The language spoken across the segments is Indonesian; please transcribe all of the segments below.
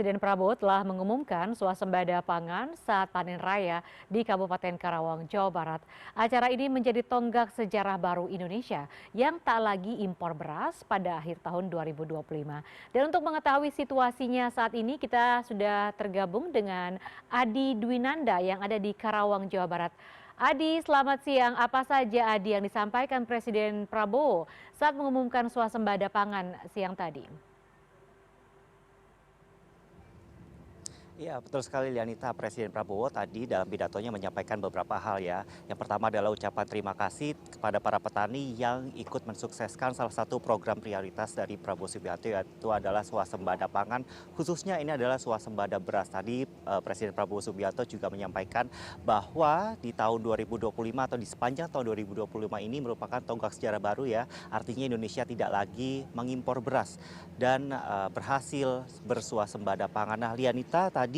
Presiden Prabowo telah mengumumkan swasembada pangan saat panen raya di Kabupaten Karawang, Jawa Barat. Acara ini menjadi tonggak sejarah baru Indonesia yang tak lagi impor beras pada akhir tahun 2025. Dan untuk mengetahui situasinya saat ini, kita sudah tergabung dengan Adi Dwinanda yang ada di Karawang, Jawa Barat. Adi, selamat siang. Apa saja Adi yang disampaikan Presiden Prabowo saat mengumumkan swasembada pangan siang tadi? Iya, betul sekali Lianita. Presiden Prabowo tadi dalam pidatonya menyampaikan beberapa hal ya. Yang pertama adalah ucapan terima kasih kepada para petani yang ikut mensukseskan salah satu program prioritas dari Prabowo Subianto, yaitu adalah swasembada pangan. Khususnya ini adalah swasembada beras. Tadi Presiden Prabowo Subianto juga menyampaikan bahwa di tahun 2025 atau di sepanjang tahun 2025 ini merupakan tonggak sejarah baru ya. Artinya Indonesia tidak lagi mengimpor beras dan berhasil bersuasembada pangan. Nah, Lianita, tadi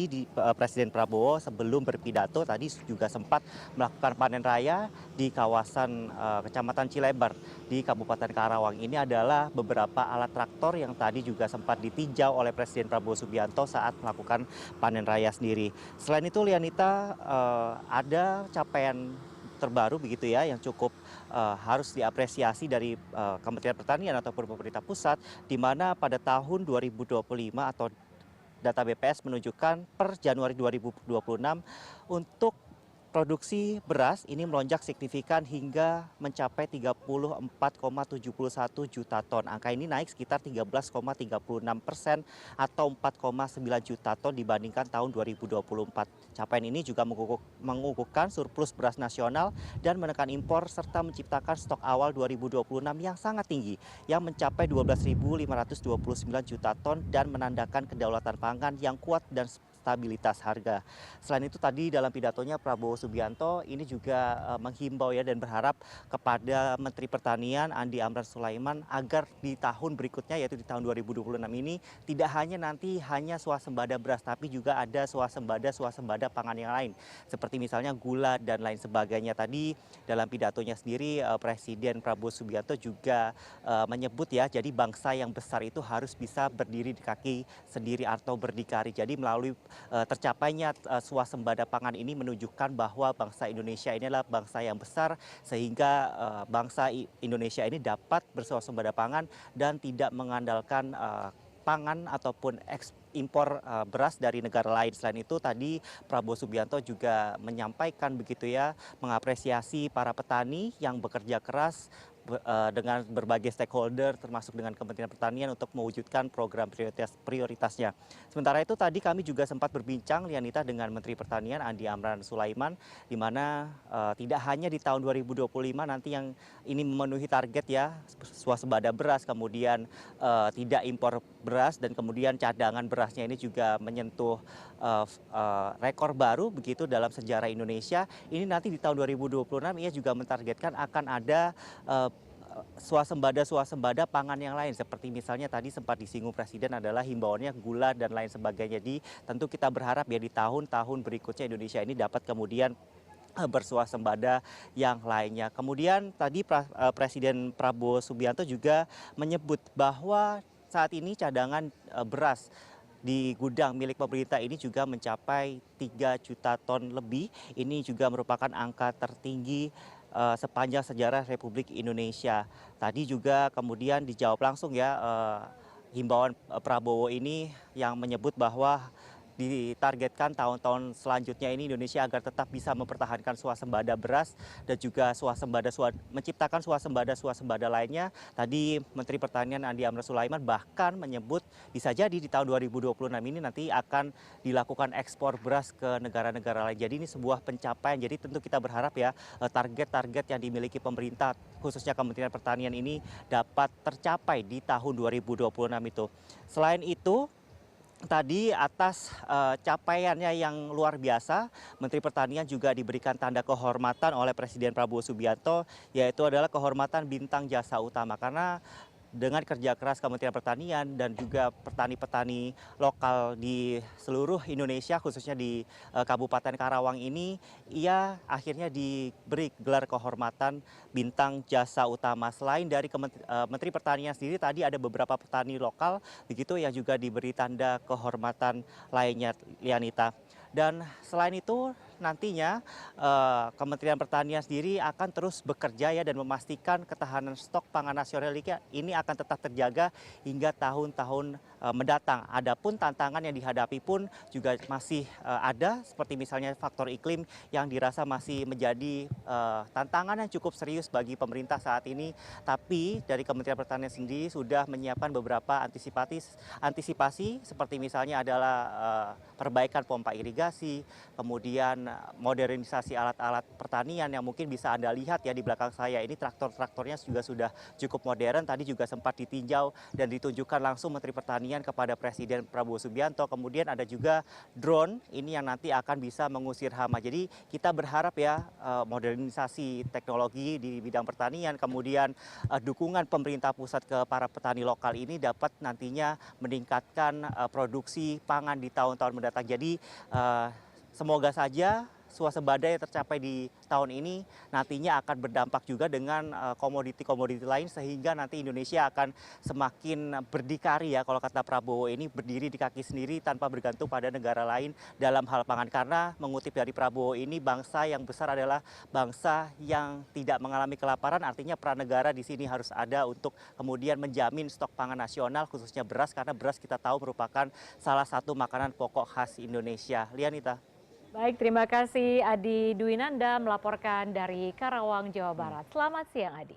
Presiden Prabowo sebelum berpidato tadi juga sempat melakukan panen raya di kawasan Kecamatan Cilebar di Kabupaten Karawang. Ini adalah beberapa alat traktor yang tadi juga sempat ditinjau oleh Presiden Prabowo Subianto saat melakukan panen raya sendiri. Selain itu, Lianita, ada capaian terbaru begitu ya yang cukup harus diapresiasi dari Kementerian Pertanian ataupun pemerintah pusat, di mana pada tahun 2025 atau data BPS menunjukkan per Januari 2026 untuk produksi beras ini melonjak signifikan hingga mencapai 34,71 juta ton. Angka ini naik sekitar 13,36% atau 4,9 juta ton dibandingkan tahun 2024. Capaian ini juga mengukuhkan surplus beras nasional dan menekan impor serta menciptakan stok awal 2026 yang sangat tinggi yang mencapai 12.529 juta ton dan menandakan kedaulatan pangan yang kuat dan stabilitas harga. Selain itu tadi dalam pidatonya Prabowo Subianto ini juga menghimbau ya dan berharap kepada Menteri Pertanian Andi Amran Sulaiman agar di tahun berikutnya yaitu di tahun 2026 ini tidak hanya swasembada beras tapi juga ada swasembada pangan yang lain seperti misalnya gula dan lain sebagainya. Tadi dalam pidatonya sendiri Presiden Prabowo Subianto juga menyebut ya, jadi bangsa yang besar itu harus bisa berdiri di kaki sendiri atau berdikari. Jadi melalui tercapainya swasembada pangan ini menunjukkan bahwa bangsa Indonesia ini adalah bangsa yang besar sehingga bangsa Indonesia ini dapat berswasembada pangan dan tidak mengandalkan pangan ataupun impor beras dari negara lain. Selain itu tadi Prabowo Subianto juga menyampaikan begitu ya, mengapresiasi para petani yang bekerja keras dengan berbagai stakeholder termasuk dengan Kementerian Pertanian untuk mewujudkan program prioritasnya. Sementara itu tadi kami juga sempat berbincang Lianita dengan Menteri Pertanian Andi Amran Sulaiman, di mana tidak hanya di tahun 2025 nanti yang ini memenuhi target ya swasembada beras, kemudian tidak impor beras dan kemudian cadangan berasnya ini juga menyentuh rekor baru begitu dalam sejarah Indonesia. Ini nanti di tahun 2026 ia juga mentargetkan akan ada swasembada pangan yang lain seperti misalnya tadi sempat disinggung Presiden adalah himbauannya gula dan lain sebagainya. Jadi tentu kita berharap ya di tahun-tahun berikutnya Indonesia ini dapat kemudian bersuasembada yang lainnya. Kemudian tadi Presiden Prabowo Subianto juga menyebut bahwa saat ini cadangan beras di gudang milik pemerintah ini juga mencapai 3 juta ton lebih. Ini juga merupakan angka tertinggi sepanjang sejarah Republik Indonesia. Tadi juga kemudian dijawab langsung ya himbauan Prabowo ini yang menyebut bahwa ditargetkan tahun-tahun selanjutnya ini Indonesia agar tetap bisa mempertahankan swasembada beras dan juga menciptakan swasembada lainnya. Tadi Menteri Pertanian Andi Amran Sulaiman bahkan menyebut bisa jadi di tahun 2026 ini nanti akan dilakukan ekspor beras ke negara-negara lain. Jadi ini sebuah pencapaian. Jadi tentu kita berharap ya target-target yang dimiliki pemerintah khususnya Kementerian Pertanian ini dapat tercapai di tahun 2026 itu. Selain itu tadi atas capaiannya yang luar biasa, Menteri Pertanian juga diberikan tanda kehormatan oleh Presiden Prabowo Subianto, yaitu adalah kehormatan Bintang Jasa Utama. Karena dengan kerja keras Kementerian Pertanian dan juga petani-petani lokal di seluruh Indonesia, khususnya di Kabupaten Karawang ini, ia akhirnya diberi gelar kehormatan Bintang Jasa Utama. Selain dari Menteri Pertanian sendiri, tadi ada beberapa petani lokal begitu yang juga diberi tanda kehormatan lainnya, Lianita. Dan selain itu nantinya Kementerian Pertanian sendiri akan terus bekerja ya dan memastikan ketahanan stok pangan nasional ini akan tetap terjaga hingga tahun-tahun mendatang. Adapun tantangan yang dihadapi pun juga masih ada, seperti misalnya faktor iklim yang dirasa masih menjadi tantangan yang cukup serius bagi pemerintah saat ini. Tapi dari Kementerian Pertanian sendiri sudah menyiapkan beberapa antisipasi seperti misalnya adalah perbaikan pompa irigasi, kemudian modernisasi alat-alat pertanian yang mungkin bisa Anda lihat ya di belakang saya ini traktor-traktornya juga sudah cukup modern. Tadi juga sempat ditinjau dan ditunjukkan langsung Menteri Pertanian kepada Presiden Prabowo Subianto. Kemudian ada juga drone ini yang nanti akan bisa mengusir hama. Jadi kita berharap ya modernisasi teknologi di bidang pertanian, kemudian dukungan pemerintah pusat ke para petani lokal ini dapat nantinya meningkatkan produksi pangan di tahun-tahun mendatang. Jadi semoga saja swasembada yang tercapai di tahun ini nantinya akan berdampak juga dengan komoditi-komoditi lain, sehingga nanti Indonesia akan semakin berdikari ya, kalau kata Prabowo ini berdiri di kaki sendiri tanpa bergantung pada negara lain dalam hal pangan. Karena mengutip dari Prabowo ini, bangsa yang besar adalah bangsa yang tidak mengalami kelaparan, artinya peran negara di sini harus ada untuk kemudian menjamin stok pangan nasional khususnya beras, karena beras kita tahu merupakan salah satu makanan pokok khas Indonesia. Lianita. Baik, terima kasih Adi Dwinanda melaporkan dari Karawang, Jawa Barat. Selamat siang, Adi.